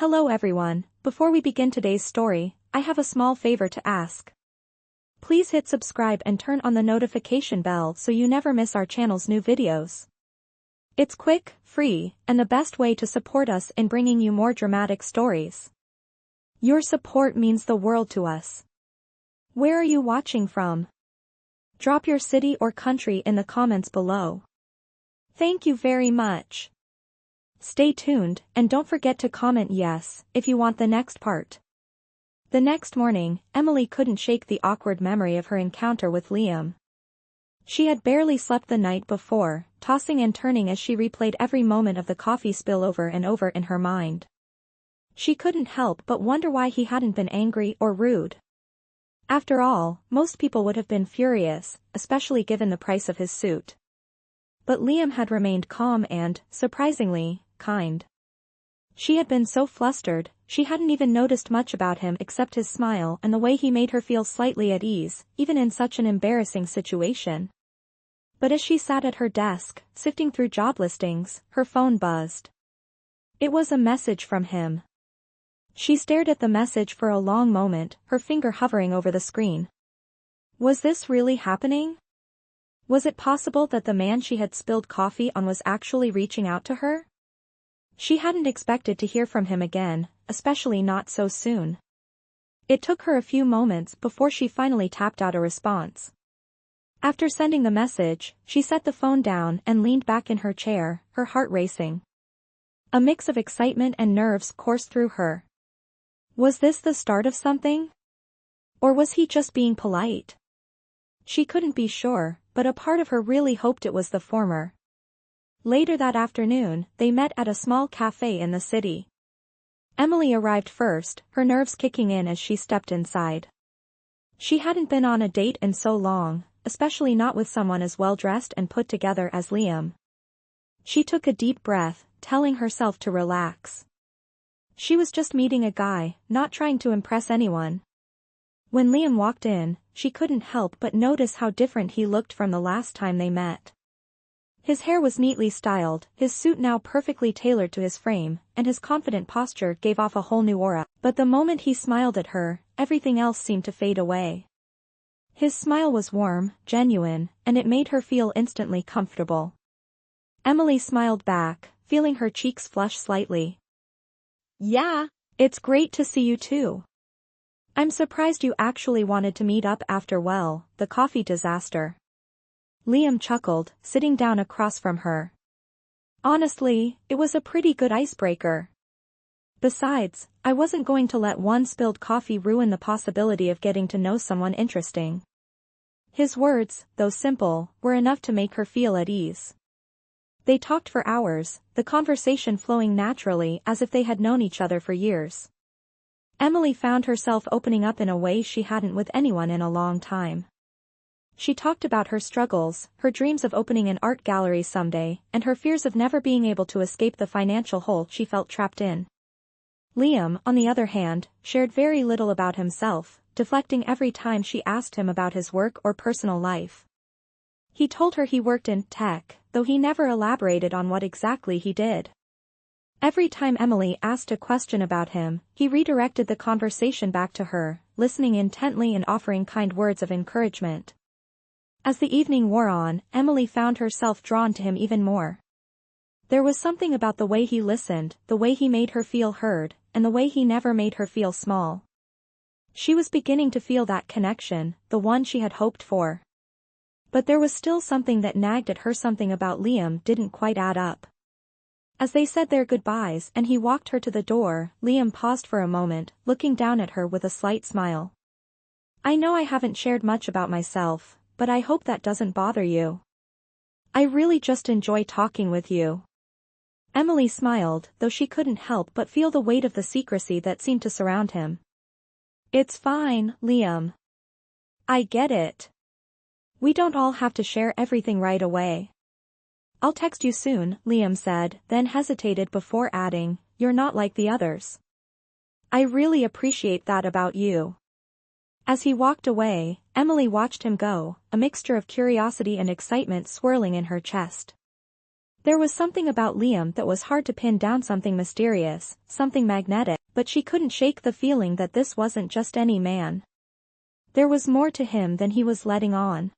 Hello everyone, before we begin today's story, I have a small favor to ask. Please hit subscribe and turn on the notification bell so you never miss our channel's new videos. It's quick, free, and the best way to support us in bringing you more dramatic stories. Your support means the world to us. Where are you watching from? Drop your city or country in the comments below. Thank you very much. Stay tuned, and don't forget to comment yes if you want the next part. The next morning, Emily couldn't shake the awkward memory of her encounter with Liam. She had barely slept the night before, tossing and turning as she replayed every moment of the coffee spill over and over in her mind. She couldn't help but wonder why he hadn't been angry or rude. After all, most people would have been furious, especially given the price of his suit. But Liam had remained calm and, surprisingly, kind. She had been so flustered, she hadn't even noticed much about him except his smile and the way he made her feel slightly at ease, even in such an embarrassing situation. But as she sat at her desk, sifting through job listings, her phone buzzed. It was a message from him. She stared at the message for a long moment, her finger hovering over the screen. Was this really happening? Was it possible that the man she had spilled coffee on was actually reaching out to her? She hadn't expected to hear from him again, especially not so soon. It took her a few moments before she finally tapped out a response. After sending the message, she set the phone down and leaned back in her chair, her heart racing. A mix of excitement and nerves coursed through her. Was this the start of something? Or was he just being polite? She couldn't be sure, but a part of her really hoped it was the former. Later that afternoon, they met at a small cafe in the city. Emily arrived first, her nerves kicking in as she stepped inside. She hadn't been on a date in so long, especially not with someone as well-dressed and put together as Liam. She took a deep breath, telling herself to relax. She was just meeting a guy, not trying to impress anyone. When Liam walked in, she couldn't help but notice how different he looked from the last time they met. His hair was neatly styled, his suit now perfectly tailored to his frame, and his confident posture gave off a whole new aura. But the moment he smiled at her, everything else seemed to fade away. His smile was warm, genuine, and it made her feel instantly comfortable. Emily smiled back, feeling her cheeks flush slightly. Yeah, it's great to see you too. I'm surprised you actually wanted to meet up after the coffee disaster. Liam chuckled, sitting down across from her. Honestly, it was a pretty good icebreaker. Besides, I wasn't going to let one spilled coffee ruin the possibility of getting to know someone interesting. His words, though simple, were enough to make her feel at ease. They talked for hours, the conversation flowing naturally as if they had known each other for years. Emily found herself opening up in a way she hadn't with anyone in a long time. She talked about her struggles, her dreams of opening an art gallery someday, and her fears of never being able to escape the financial hole she felt trapped in. Liam, on the other hand, shared very little about himself, deflecting every time she asked him about his work or personal life. He told her he worked in tech, though he never elaborated on what exactly he did. Every time Emily asked a question about him, he redirected the conversation back to her, listening intently and offering kind words of encouragement. As the evening wore on, Emily found herself drawn to him even more. There was something about the way he listened, the way he made her feel heard, and the way he never made her feel small. She was beginning to feel that connection, the one she had hoped for. But there was still something that nagged at her, something about Liam didn't quite add up. As they said their goodbyes and he walked her to the door, Liam paused for a moment, looking down at her with a slight smile. I know I haven't shared much about myself, but I hope that doesn't bother you. I really just enjoy talking with you. Emily smiled, though she couldn't help but feel the weight of the secrecy that seemed to surround him. It's fine, Liam. I get it. We don't all have to share everything right away. I'll text you soon, Liam said, then hesitated before adding, you're not like the others. I really appreciate that about you. As he walked away, Emily watched him go, a mixture of curiosity and excitement swirling in her chest. There was something about Liam that was hard to pin down, something mysterious, something magnetic, but she couldn't shake the feeling that this wasn't just any man. There was more to him than he was letting on.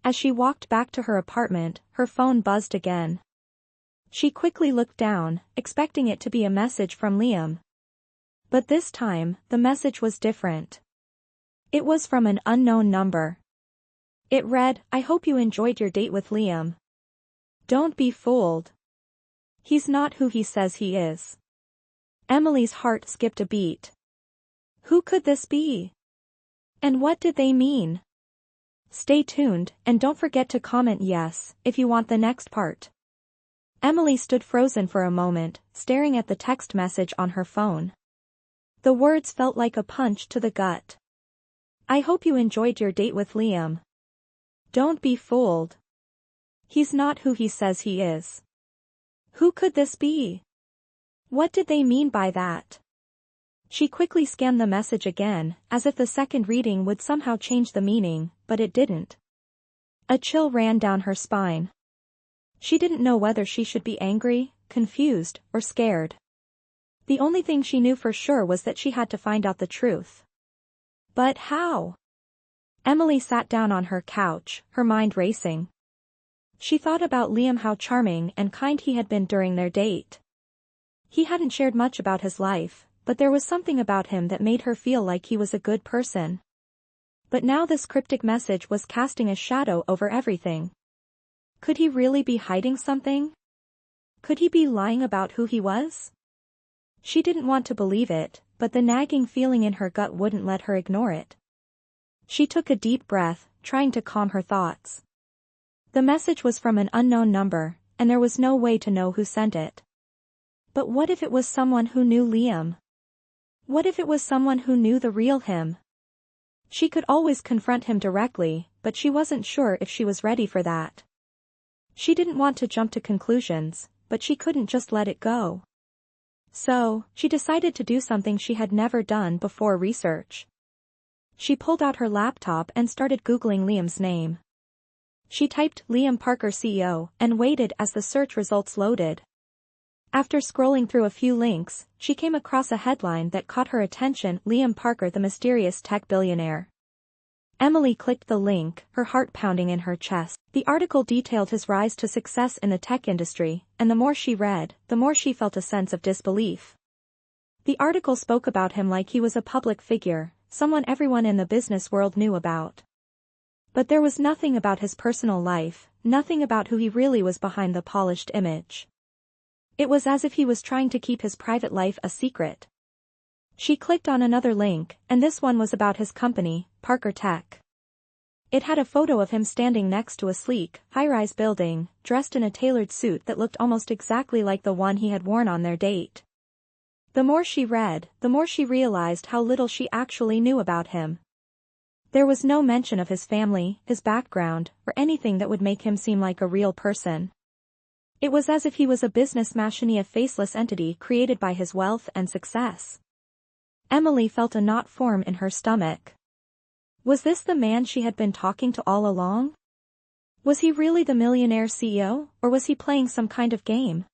As she walked back to her apartment, her phone buzzed again. She quickly looked down, expecting it to be a message from Liam. But this time, the message was different. It was from an unknown number. It read, "I hope you enjoyed your date with Liam. Don't be fooled. He's not who he says he is." Emily's heart skipped a beat. Who could this be? And what did they mean? Stay tuned, and don't forget to comment yes if you want the next part. Emily stood frozen for a moment, staring at the text message on her phone. The words felt like a punch to the gut. I hope you enjoyed your date with Liam. Don't be fooled. He's not who he says he is. Who could this be? What did they mean by that? She quickly scanned the message again, as if the second reading would somehow change the meaning, but it didn't. A chill ran down her spine. She didn't know whether she should be angry, confused, or scared. The only thing she knew for sure was that she had to find out the truth. But how? Emily sat down on her couch, her mind racing. She thought about Liam, how charming and kind he had been during their date. He hadn't shared much about his life, but there was something about him that made her feel like he was a good person. But now this cryptic message was casting a shadow over everything. Could he really be hiding something? Could he be lying about who he was? She didn't want to believe it, but the nagging feeling in her gut wouldn't let her ignore it. She took a deep breath, trying to calm her thoughts. The message was from an unknown number, and there was no way to know who sent it. But what if it was someone who knew Liam? What if it was someone who knew the real him? She could always confront him directly, but she wasn't sure if she was ready for that. She didn't want to jump to conclusions, but she couldn't just let it go. So, she decided to do something she had never done before: research. She pulled out her laptop and started Googling Liam's name. She typed Liam Parker CEO and waited as the search results loaded. After scrolling through a few links, she came across a headline that caught her attention: Liam Parker, the mysterious tech billionaire. Emily clicked the link, her heart pounding in her chest. The article detailed his rise to success in the tech industry, and the more she read, the more she felt a sense of disbelief. The article spoke about him like he was a public figure, someone everyone in the business world knew about. But there was nothing about his personal life, nothing about who he really was behind the polished image. It was as if he was trying to keep his private life a secret. She clicked on another link, and this one was about his company, Parker Tech. It had a photo of him standing next to a sleek, high-rise building, dressed in a tailored suit that looked almost exactly like the one he had worn on their date. The more she read, the more she realized how little she actually knew about him. There was no mention of his family, his background, or anything that would make him seem like a real person. It was as if he was a business machine, a faceless entity created by his wealth and success. Emily felt a knot form in her stomach. Was this the man she had been talking to all along? Was he really the millionaire CEO, or was he playing some kind of game?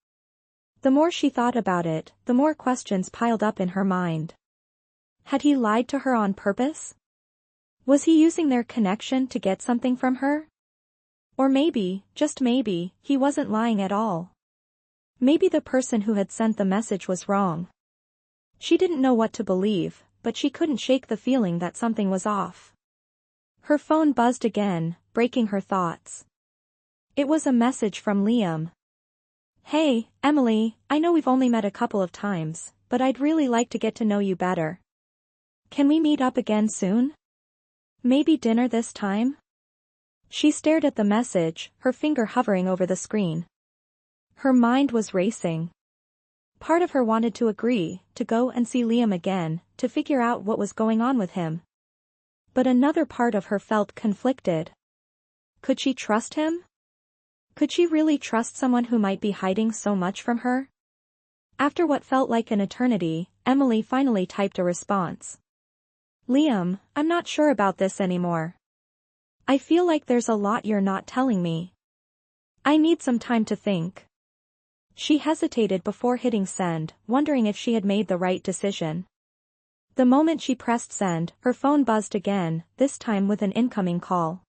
The more she thought about it, the more questions piled up in her mind. Had he lied to her on purpose? Was he using their connection to get something from her? Or maybe, just maybe, he wasn't lying at all. Maybe the person who had sent the message was wrong. She didn't know what to believe, but she couldn't shake the feeling that something was off. Her phone buzzed again, breaking her thoughts. It was a message from Liam. Hey, Emily, I know we've only met a couple of times, but I'd really like to get to know you better. Can we meet up again soon? Maybe dinner this time? She stared at the message, her finger hovering over the screen. Her mind was racing. Part of her wanted to agree, to go and see Liam again, to figure out what was going on with him. But another part of her felt conflicted. Could she trust him? Could she really trust someone who might be hiding so much from her? After what felt like an eternity, Emily finally typed a response. Liam, I'm not sure about this anymore. I feel like there's a lot you're not telling me. I need some time to think. She hesitated before hitting send, wondering if she had made the right decision. The moment she pressed send, her phone buzzed again, this time with an incoming call.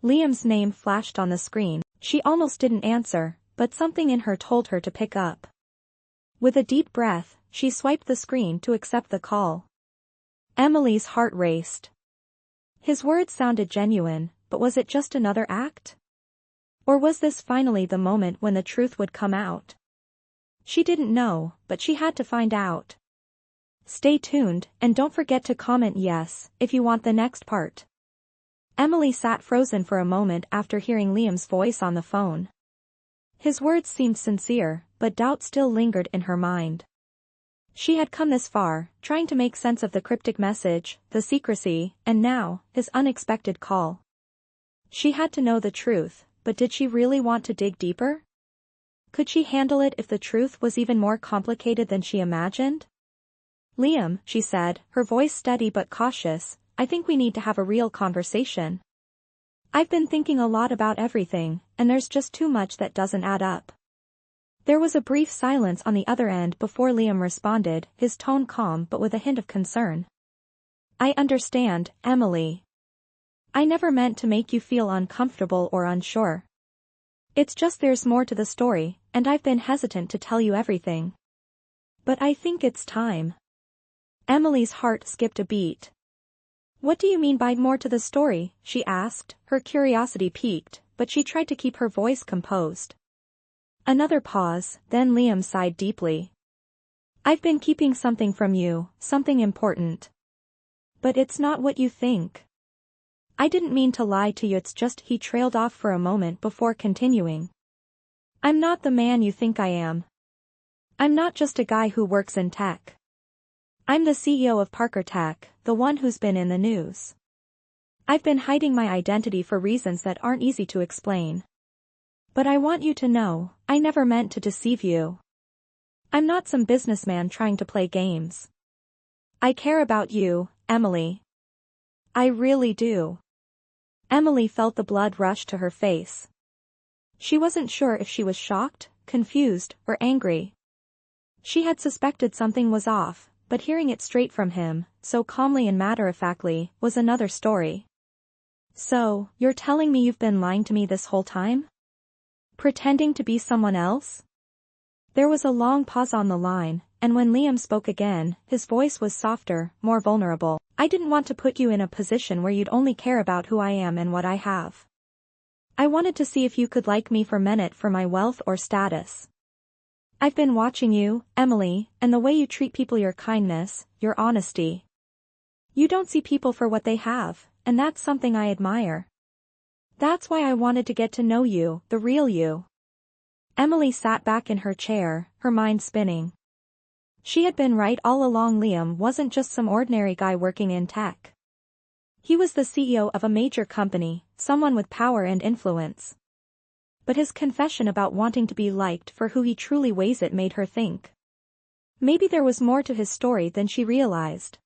Liam's name flashed on the screen. She almost didn't answer, but something in her told her to pick up. With a deep breath, she swiped the screen to accept the call. Emily's heart raced. His words sounded genuine, but was it just another act? Or was this finally the moment when the truth would come out? She didn't know, but she had to find out. Stay tuned, and don't forget to comment yes if you want the next part. Emily sat frozen for a moment after hearing Liam's voice on the phone. His words seemed sincere, but doubt still lingered in her mind. She had come this far, trying to make sense of the cryptic message, the secrecy, and now, his unexpected call. She had to know the truth, but did she really want to dig deeper? Could she handle it if the truth was even more complicated than she imagined? Liam, she said, her voice steady but cautious, I think we need to have a real conversation. I've been thinking a lot about everything, and there's just too much that doesn't add up. There was a brief silence on the other end before Liam responded, his tone calm but with a hint of concern. I understand, Emily. I never meant to make you feel uncomfortable or unsure. It's just there's more to the story, and I've been hesitant to tell you everything. But I think it's time. Emily's heart skipped a beat. What do you mean by more to the story? She asked, her curiosity piqued, but she tried to keep her voice composed. Another pause, then Liam sighed deeply. I've been keeping something from you, something important. But it's not what you think. I didn't mean to lie to you, it's just he trailed off for a moment before continuing. I'm not the man you think I am. I'm not just a guy who works in tech. I'm the CEO of Parker Tech, the one who's been in the news. I've been hiding my identity for reasons that aren't easy to explain. But I want you to know, I never meant to deceive you. I'm not some businessman trying to play games. I care about you, Emily. I really do. Emily felt the blood rush to her face. She wasn't sure if she was shocked, confused, or angry. She had suspected something was off, but hearing it straight from him, so calmly and matter-of-factly, was another story. So, you're telling me you've been lying to me this whole time? Pretending to be someone else? There was a long pause on the line, and when Liam spoke again, his voice was softer, more vulnerable. I didn't want to put you in a position where you'd only care about who I am and what I have. I wanted to see if you could like me for a minute for my wealth or status. I've been watching you, Emily, and the way you treat people, your kindness, your honesty. You don't see people for what they have, and that's something I admire. That's why I wanted to get to know you, the real you. Emily sat back in her chair, her mind spinning. She had been right all along. Liam wasn't just some ordinary guy working in tech. He was the CEO of a major company, someone with power and influence. But his confession about wanting to be liked for who he truly was, it made her think. Maybe there was more to his story than she realized.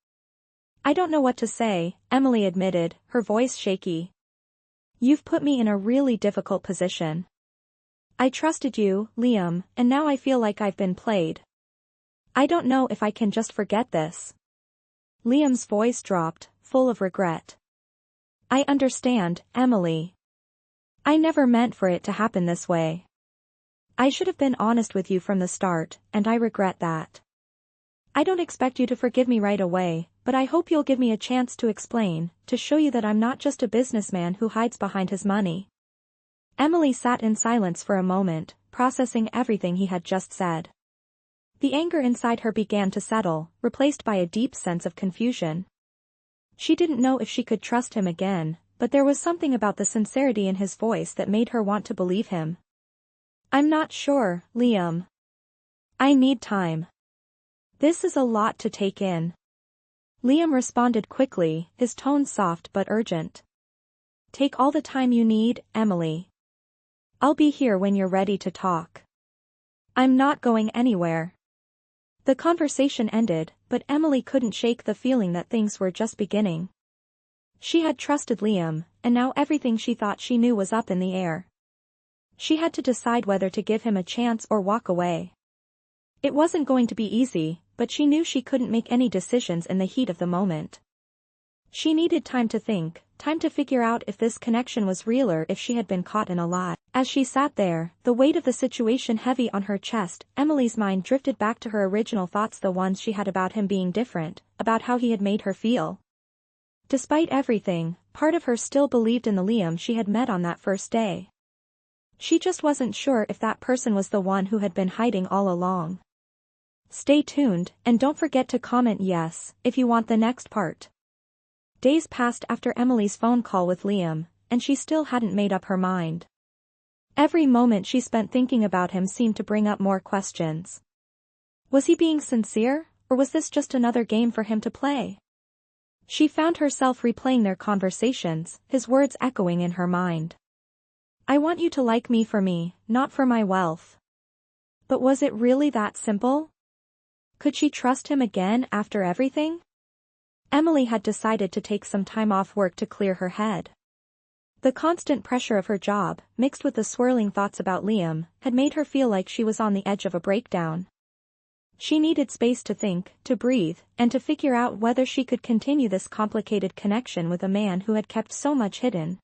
I don't know what to say, Emily admitted, her voice shaky. You've put me in a really difficult position. I trusted you, Liam, and now I feel like I've been played. I don't know if I can just forget this. Liam's voice dropped, full of regret. I understand, Emily. I never meant for it to happen this way. I should have been honest with you from the start, and I regret that. I don't expect you to forgive me right away, but I hope you'll give me a chance to explain, to show you that I'm not just a businessman who hides behind his money. Emily sat in silence for a moment, processing everything he had just said. The anger inside her began to settle, replaced by a deep sense of confusion. She didn't know if she could trust him again, but there was something about the sincerity in his voice that made her want to believe him. I'm not sure, Liam. I need time. This is a lot to take in. Liam responded quickly, his tone soft but urgent. Take all the time you need, Emily. I'll be here when you're ready to talk. I'm not going anywhere. The conversation ended, but Emily couldn't shake the feeling that things were just beginning. She had trusted Liam, and now everything she thought she knew was up in the air. She had to decide whether to give him a chance or walk away. It wasn't going to be easy, but she knew she couldn't make any decisions in the heat of the moment. She needed time to think, time to figure out if this connection was real or if she had been caught in a lie. As she sat there, the weight of the situation heavy on her chest, Emily's mind drifted back to her original thoughts, the ones she had about him being different, about how he had made her feel. Despite everything, part of her still believed in the Liam she had met on that first day. She just wasn't sure if that person was the one who had been hiding all along. Stay tuned, and don't forget to comment yes if you want the next part. Days passed after Emily's phone call with Liam, and she still hadn't made up her mind. Every moment she spent thinking about him seemed to bring up more questions. Was he being sincere, or was this just another game for him to play? She found herself replaying their conversations, his words echoing in her mind. I want you to like me for me, not for my wealth. But was it really that simple? Could she trust him again after everything? Emily had decided to take some time off work to clear her head. The constant pressure of her job, mixed with the swirling thoughts about Liam, had made her feel like she was on the edge of a breakdown. She needed space to think, to breathe, and to figure out whether she could continue this complicated connection with a man who had kept so much hidden.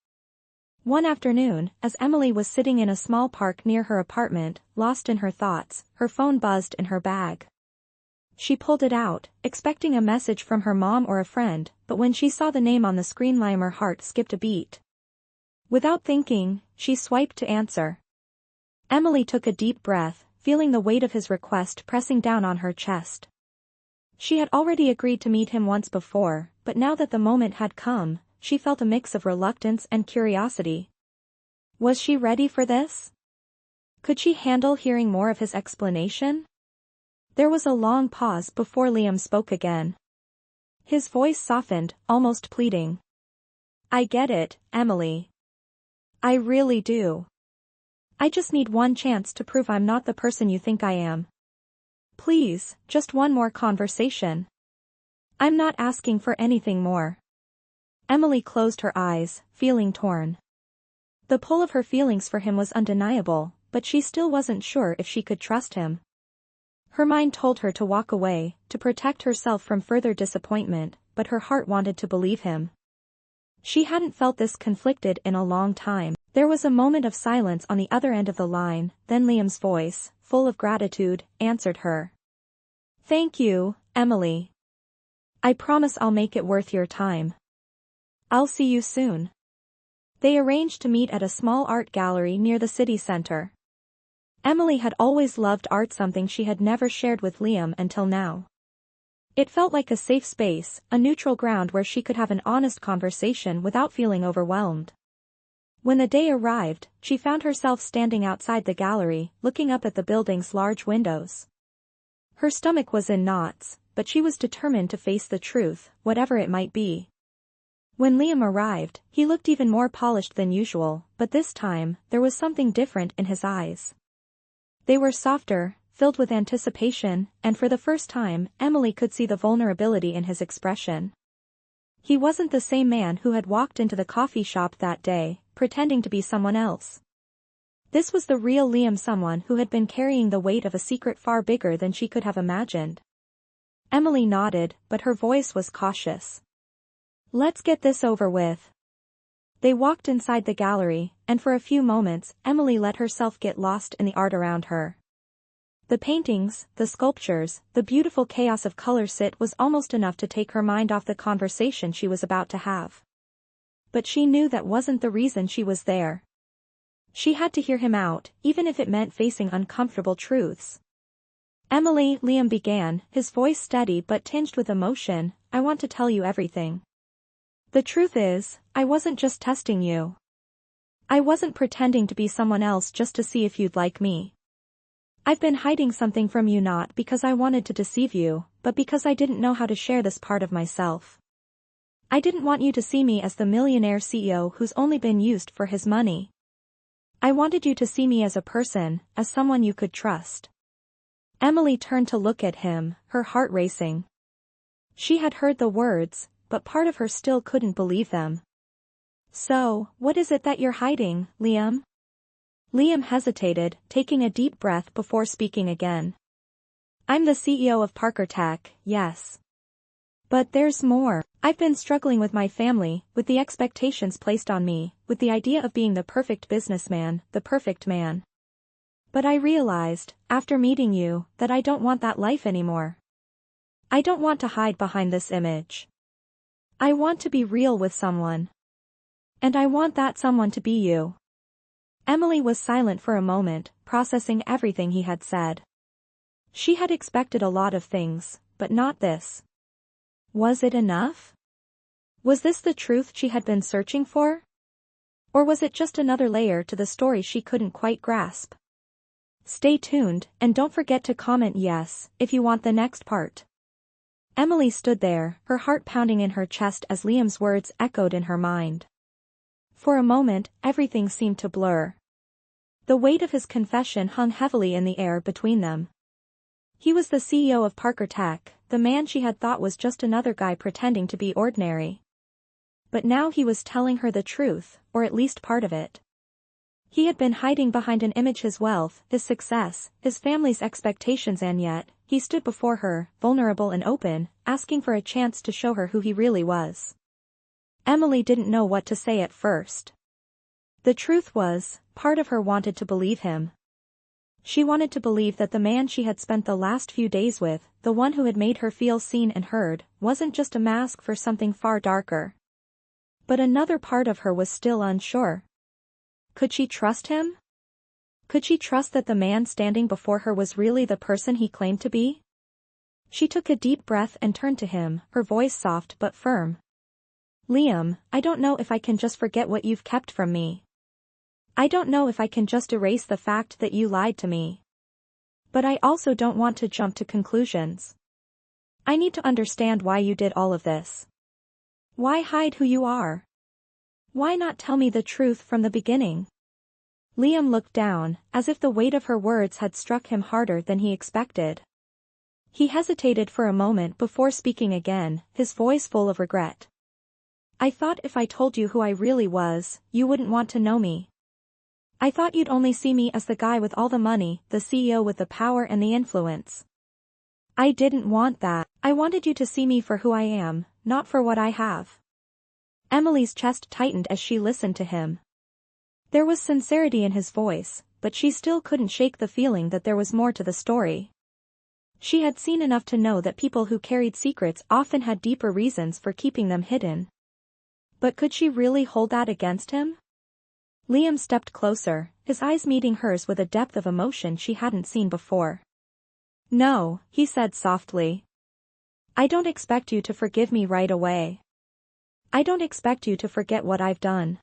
One afternoon, as Emily was sitting in a small park near her apartment, lost in her thoughts, her phone buzzed in her bag. She pulled it out, expecting a message from her mom or a friend, but when she saw the name on the screen, her heart skipped a beat. Without thinking, she swiped to answer. Emily took a deep breath, feeling the weight of his request pressing down on her chest. She had already agreed to meet him once before, but now that the moment had come, she felt a mix of reluctance and curiosity. Was she ready for this? Could she handle hearing more of his explanation? There was a long pause before Liam spoke again. His voice softened, almost pleading. I get it, Emily. I really do. I just need one chance to prove I'm not the person you think I am. Please, just one more conversation. I'm not asking for anything more. Emily closed her eyes, feeling torn. The pull of her feelings for him was undeniable, but she still wasn't sure if she could trust him. Her mind told her to walk away, to protect herself from further disappointment, but her heart wanted to believe him. She hadn't felt this conflicted in a long time. There was a moment of silence on the other end of the line, then Liam's voice, full of gratitude, answered her. Thank you, Emily. I promise I'll make it worth your time. I'll see you soon. They arranged to meet at a small art gallery near the city center. Emily had always loved art, something she had never shared with Liam until now. It felt like a safe space, a neutral ground where she could have an honest conversation without feeling overwhelmed. When the day arrived, she found herself standing outside the gallery, looking up at the building's large windows. Her stomach was in knots, but she was determined to face the truth, whatever it might be. When Liam arrived, he looked even more polished than usual, but this time, there was something different in his eyes. They were softer, filled with anticipation, and for the first time, Emily could see the vulnerability in his expression. He wasn't the same man who had walked into the coffee shop that day, pretending to be someone else. This was the real Liam, someone who had been carrying the weight of a secret far bigger than she could have imagined. Emily nodded, but her voice was cautious. Let's get this over with. They walked inside the gallery, and for a few moments, Emily let herself get lost in the art around her. The paintings, the sculptures, the beautiful chaos of colors, it was almost enough to take her mind off the conversation she was about to have. But she knew that wasn't the reason she was there. She had to hear him out, even if it meant facing uncomfortable truths. Emily, Liam began, his voice steady but tinged with emotion, I want to tell you everything. The truth is, I wasn't just testing you. I wasn't pretending to be someone else just to see if you'd like me. I've been hiding something from you, not because I wanted to deceive you, but because I didn't know how to share this part of myself. I didn't want you to see me as the millionaire CEO who's only been used for his money. I wanted you to see me as a person, as someone you could trust. Emily turned to look at him, her heart racing. She had heard the words, but part of her still couldn't believe them. So, what is it that you're hiding, Liam? Liam hesitated, taking a deep breath before speaking again. I'm the CEO of Parker Tech, yes. But there's more. I've been struggling with my family, with the expectations placed on me, with the idea of being the perfect businessman, the perfect man. But I realized, after meeting you, that I don't want that life anymore. I don't want to hide behind this image. I want to be real with someone. And I want that someone to be you. Emily was silent for a moment, processing everything he had said. She had expected a lot of things, but not this. Was it enough? Was this the truth she had been searching for? Or was it just another layer to the story she couldn't quite grasp? Stay tuned, and don't forget to comment yes, if you want the next part. Emily stood there, her heart pounding in her chest as Liam's words echoed in her mind. For a moment, everything seemed to blur. The weight of his confession hung heavily in the air between them. He was the CEO of Parker Tech, the man she had thought was just another guy pretending to be ordinary. But now he was telling her the truth, or at least part of it. He had been hiding behind an image: his wealth, his success, his family's expectations, and yet, he stood before her, vulnerable and open, asking for a chance to show her who he really was. Emily didn't know what to say at first. The truth was, part of her wanted to believe him. She wanted to believe that the man she had spent the last few days with, the one who had made her feel seen and heard, wasn't just a mask for something far darker. But another part of her was still unsure. Could she trust him? Could she trust that the man standing before her was really the person he claimed to be? She took a deep breath and turned to him, her voice soft but firm. Liam, I don't know if I can just forget what you've kept from me. I don't know if I can just erase the fact that you lied to me. But I also don't want to jump to conclusions. I need to understand why you did all of this. Why hide who you are? Why not tell me the truth from the beginning? Liam looked down, as if the weight of her words had struck him harder than he expected. He hesitated for a moment before speaking again, his voice full of regret. I thought if I told you who I really was, you wouldn't want to know me. I thought you'd only see me as the guy with all the money, the CEO with the power and the influence. I didn't want that. I wanted you to see me for who I am, not for what I have. Emily's chest tightened as she listened to him. There was sincerity in his voice, but she still couldn't shake the feeling that there was more to the story. She had seen enough to know that people who carried secrets often had deeper reasons for keeping them hidden. But could she really hold that against him? Liam stepped closer, his eyes meeting hers with a depth of emotion she hadn't seen before. No, he said softly. I don't expect you to forgive me right away. I don't expect you to forget what I've done.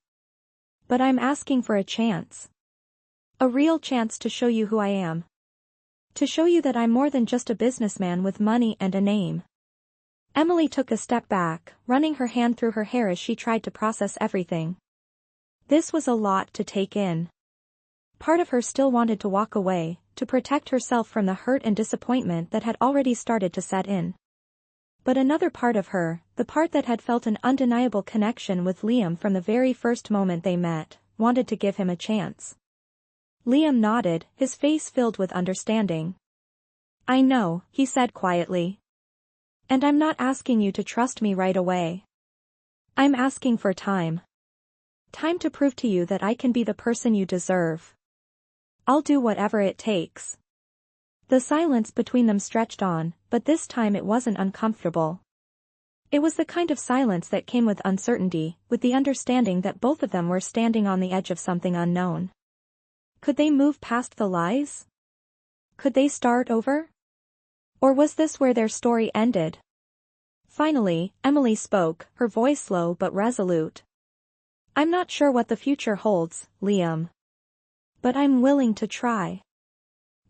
But I'm asking for a chance. A real chance to show you who I am. To show you that I'm more than just a businessman with money and a name. Emily took a step back, running her hand through her hair as she tried to process everything. This was a lot to take in. Part of her still wanted to walk away, to protect herself from the hurt and disappointment that had already started to set in. But another part of her, the part that had felt an undeniable connection with Liam from the very first moment they met, wanted to give him a chance. Liam nodded, his face filled with understanding. I know, he said quietly. And I'm not asking you to trust me right away. I'm asking for time. Time to prove to you that I can be the person you deserve. I'll do whatever it takes. The silence between them stretched on, but this time it wasn't uncomfortable. It was the kind of silence that came with uncertainty, with the understanding that both of them were standing on the edge of something unknown. Could they move past the lies? Could they start over? Or was this where their story ended? Finally, Emily spoke, her voice slow but resolute. I'm not sure what the future holds, Liam. But I'm willing to try.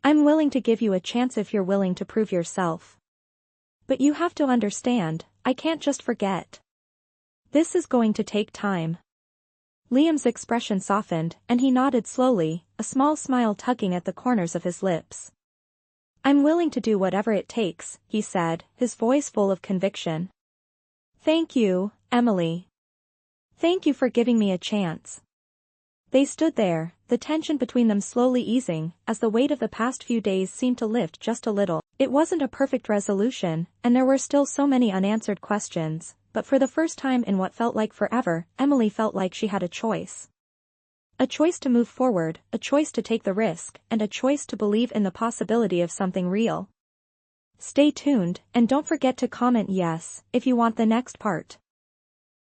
I'm willing to give you a chance if you're willing to prove yourself. But you have to understand, I can't just forget. This is going to take time. Liam's expression softened, and he nodded slowly, a small smile tugging at the corners of his lips. I'm willing to do whatever it takes, he said, his voice full of conviction. Thank you, Emily. Thank you for giving me a chance. They stood there, the tension between them slowly easing as the weight of the past few days seemed to lift just a little. It wasn't a perfect resolution, and there were still so many unanswered questions, but for the first time in what felt like forever, Emily felt like she had a choice. A choice to move forward, a choice to take the risk, and a choice to believe in the possibility of something real. Stay tuned, and don't forget to comment yes if you want the next part.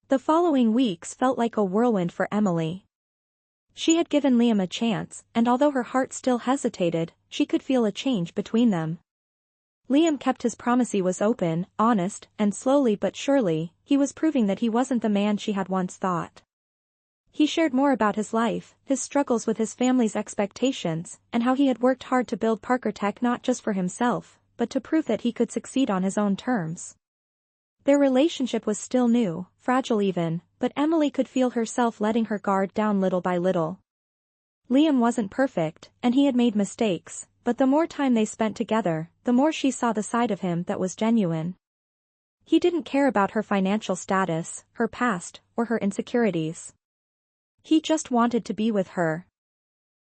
The following weeks felt like a whirlwind for Emily. She had given Liam a chance, and although her heart still hesitated, she could feel a change between them. Liam kept his promise. He was open, honest, and slowly but surely, he was proving that he wasn't the man she had once thought. He shared more about his life, his struggles with his family's expectations, and how he had worked hard to build Parker Tech not just for himself, but to prove that he could succeed on his own terms. Their relationship was still new, fragile even, but Emily could feel herself letting her guard down little by little. Liam wasn't perfect, and he had made mistakes, but the more time they spent together, the more she saw the side of him that was genuine. He didn't care about her financial status, her past, or her insecurities. He just wanted to be with her.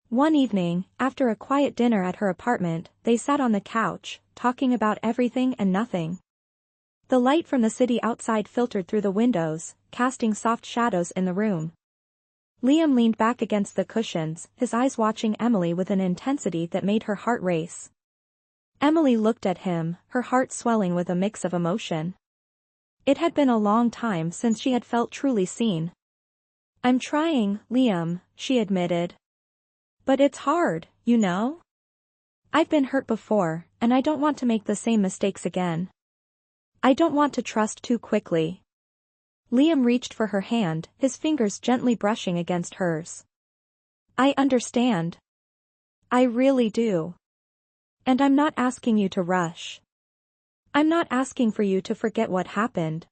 One evening, after a quiet dinner at her apartment, they sat on the couch, talking about everything and nothing. The light from the city outside filtered through the windows, casting soft shadows in the room. Liam leaned back against the cushions, his eyes watching Emily with an intensity that made her heart race. Emily looked at him, her heart swelling with a mix of emotion. It had been a long time since she had felt truly seen. "I'm trying, Liam," she admitted. "But it's hard, you know? I've been hurt before, and I don't want to make the same mistakes again. I don't want to trust too quickly." Liam reached for her hand, his fingers gently brushing against hers. "I understand. I really do. And I'm not asking you to rush. I'm not asking for you to forget what happened.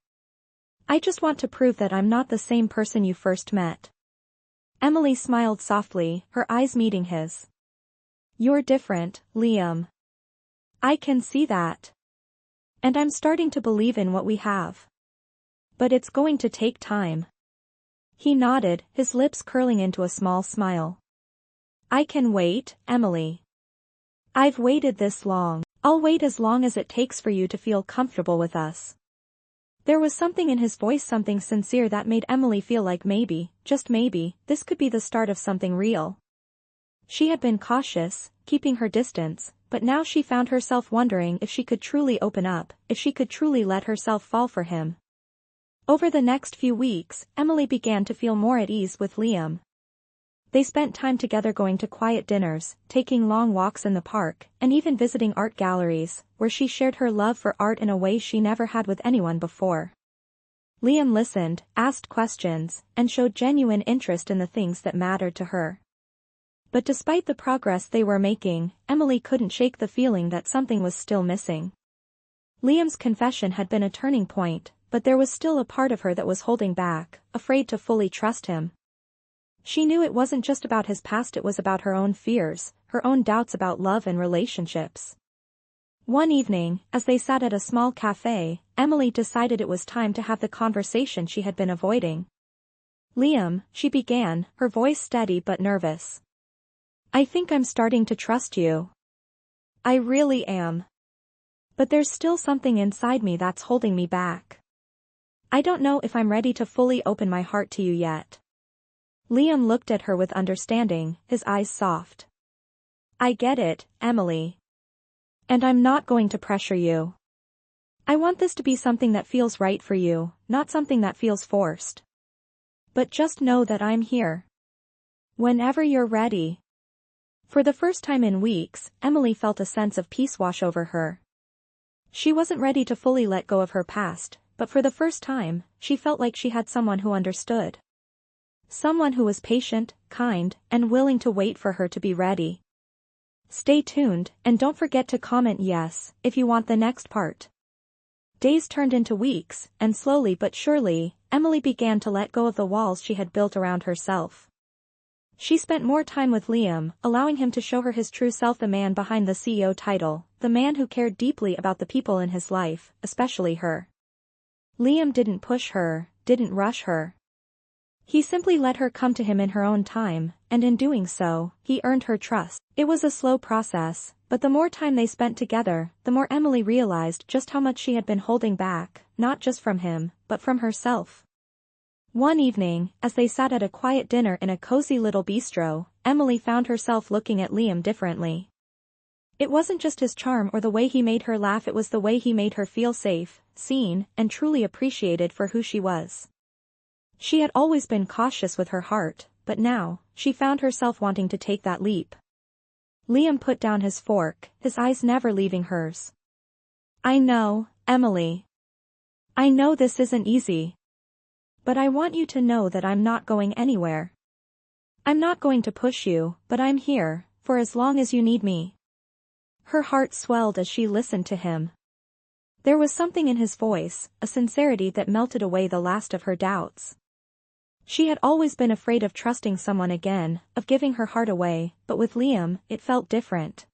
I just want to prove that I'm not the same person you first met." Emily smiled softly, her eyes meeting his. "You're different, Liam. I can see that. And I'm starting to believe in what we have. But it's going to take time." He nodded, his lips curling into a small smile. "I can wait, Emily. I've waited this long. I'll wait as long as it takes for you to feel comfortable with us." There was something in his voice, something sincere that made Emily feel like maybe, just maybe, this could be the start of something real. She had been cautious, keeping her distance, but now she found herself wondering if she could truly open up, if she could truly let herself fall for him. Over the next few weeks, Emily began to feel more at ease with Liam. They spent time together, going to quiet dinners, taking long walks in the park, and even visiting art galleries, where she shared her love for art in a way she never had with anyone before. Liam listened, asked questions, and showed genuine interest in the things that mattered to her. But despite the progress they were making, Emily couldn't shake the feeling that something was still missing. Liam's confession had been a turning point, but there was still a part of her that was holding back, afraid to fully trust him. She knew it wasn't just about his past, it was about her own fears, her own doubts about love and relationships. One evening, as they sat at a small cafe, Emily decided it was time to have the conversation she had been avoiding. "Liam," she began, her voice steady but nervous. "I think I'm starting to trust you. I really am. But there's still something inside me that's holding me back. I don't know if I'm ready to fully open my heart to you yet." Liam looked at her with understanding, his eyes soft. "I get it, Emily. And I'm not going to pressure you. I want this to be something that feels right for you, not something that feels forced. But just know that I'm here. Whenever you're ready." For the first time in weeks, Emily felt a sense of peace wash over her. She wasn't ready to fully let go of her past, but for the first time, she felt like she had someone who understood. Someone who was patient, kind, and willing to wait for her to be ready. Stay tuned, and don't forget to comment yes if you want the next part. Days turned into weeks, and slowly but surely, Emily began to let go of the walls she had built around herself. She spent more time with Liam, allowing him to show her his true self, the man behind the CEO title, the man who cared deeply about the people in his life, especially her. Liam didn't push her, didn't rush her. He simply let her come to him in her own time, and in doing so, he earned her trust. It was a slow process, but the more time they spent together, the more Emily realized just how much she had been holding back, not just from him, but from herself. One evening, as they sat at a quiet dinner in a cozy little bistro, Emily found herself looking at Liam differently. It wasn't just his charm or the way he made her laugh, it was the way he made her feel safe, seen, and truly appreciated for who she was. She had always been cautious with her heart, but now, she found herself wanting to take that leap. Liam put down his fork, his eyes never leaving hers. "I know, Emily. I know this isn't easy. But I want you to know that I'm not going anywhere. I'm not going to push you, but I'm here, for as long as you need me." Her heart swelled as she listened to him. There was something in his voice, a sincerity that melted away the last of her doubts. She had always been afraid of trusting someone again, of giving her heart away, but with Liam, it felt different.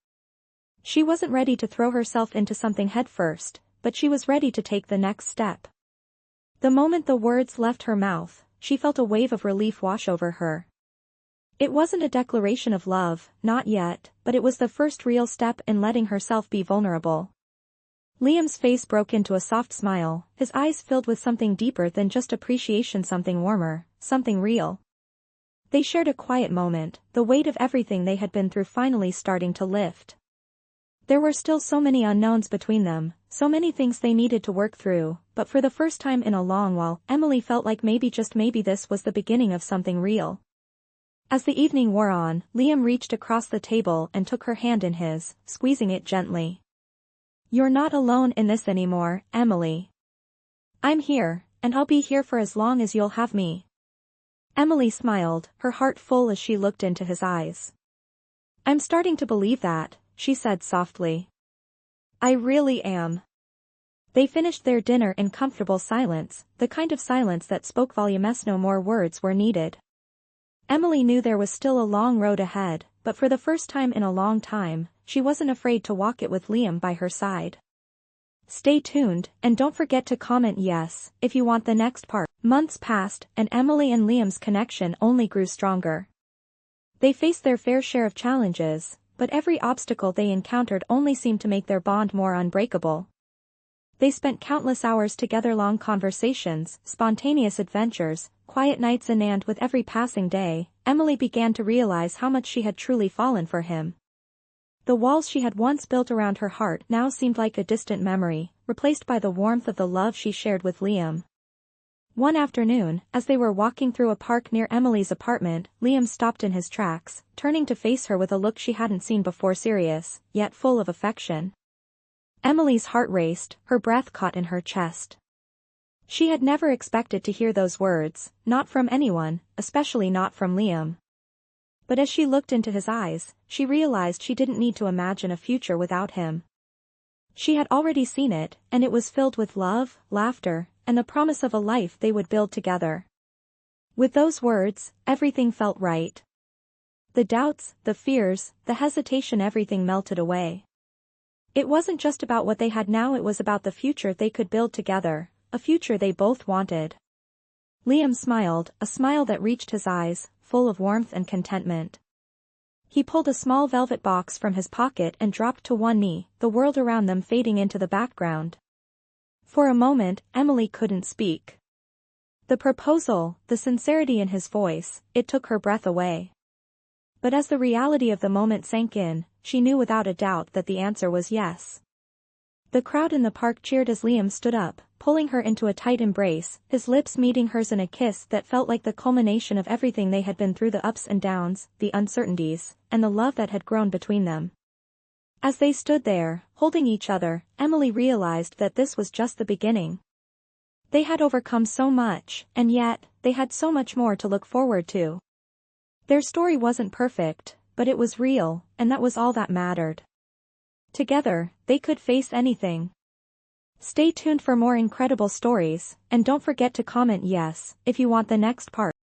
She wasn't ready to throw herself into something headfirst, but she was ready to take the next step. The moment the words left her mouth, she felt a wave of relief wash over her. It wasn't a declaration of love, not yet, but it was the first real step in letting herself be vulnerable. Liam's face broke into a soft smile, his eyes filled with something deeper than just appreciation, something warmer, something real. They shared a quiet moment, the weight of everything they had been through finally starting to lift. There were still so many unknowns between them, so many things they needed to work through, but for the first time in a long while, Emily felt like maybe, just maybe, this was the beginning of something real. As the evening wore on, Liam reached across the table and took her hand in his, squeezing it gently. "You're not alone in this anymore, Emily. I'm here, and I'll be here for as long as you'll have me." Emily smiled, her heart full as she looked into his eyes. "I'm starting to believe that," she said softly. "I really am." They finished their dinner in comfortable silence, the kind of silence that spoke volumes. No more words were needed. Emily knew there was still a long road ahead, but for the first time in a long time, she wasn't afraid to walk it with Liam by her side. Stay tuned, and don't forget to comment yes if you want the next part. Months passed, and Emily and Liam's connection only grew stronger. They faced their fair share of challenges, but every obstacle they encountered only seemed to make their bond more unbreakable. They spent countless hours together, long conversations, spontaneous adventures, quiet nights, and with every passing day, Emily began to realize how much she had truly fallen for him. The walls she had once built around her heart now seemed like a distant memory, replaced by the warmth of the love she shared with Liam. One afternoon, as they were walking through a park near Emily's apartment, Liam stopped in his tracks, turning to face her with a look she hadn't seen before, serious, yet full of affection. Emily's heart raced, her breath caught in her chest. She had never expected to hear those words, not from anyone, especially not from Liam. But as she looked into his eyes, she realized she didn't need to imagine a future without him. She had already seen it, and it was filled with love, laughter, and the promise of a life they would build together. With those words, everything felt right. The doubts, the fears, the hesitation, everything melted away. It wasn't just about what they had now, it was about the future they could build together, a future they both wanted. Liam smiled, a smile that reached his eyes, full of warmth and contentment. He pulled a small velvet box from his pocket and dropped to one knee, the world around them fading into the background. For a moment, Emily couldn't speak. The proposal, the sincerity in his voice, it took her breath away. But as the reality of the moment sank in, she knew without a doubt that the answer was yes. The crowd in the park cheered as Liam stood up, pulling her into a tight embrace, his lips meeting hers in a kiss that felt like the culmination of everything they had been through, the ups and downs, the uncertainties, and the love that had grown between them. As they stood there, holding each other, Emily realized that this was just the beginning. They had overcome so much, and yet, they had so much more to look forward to. Their story wasn't perfect, but it was real, and that was all that mattered. Together, they could face anything. Stay tuned for more incredible stories, and don't forget to comment yes if you want the next part.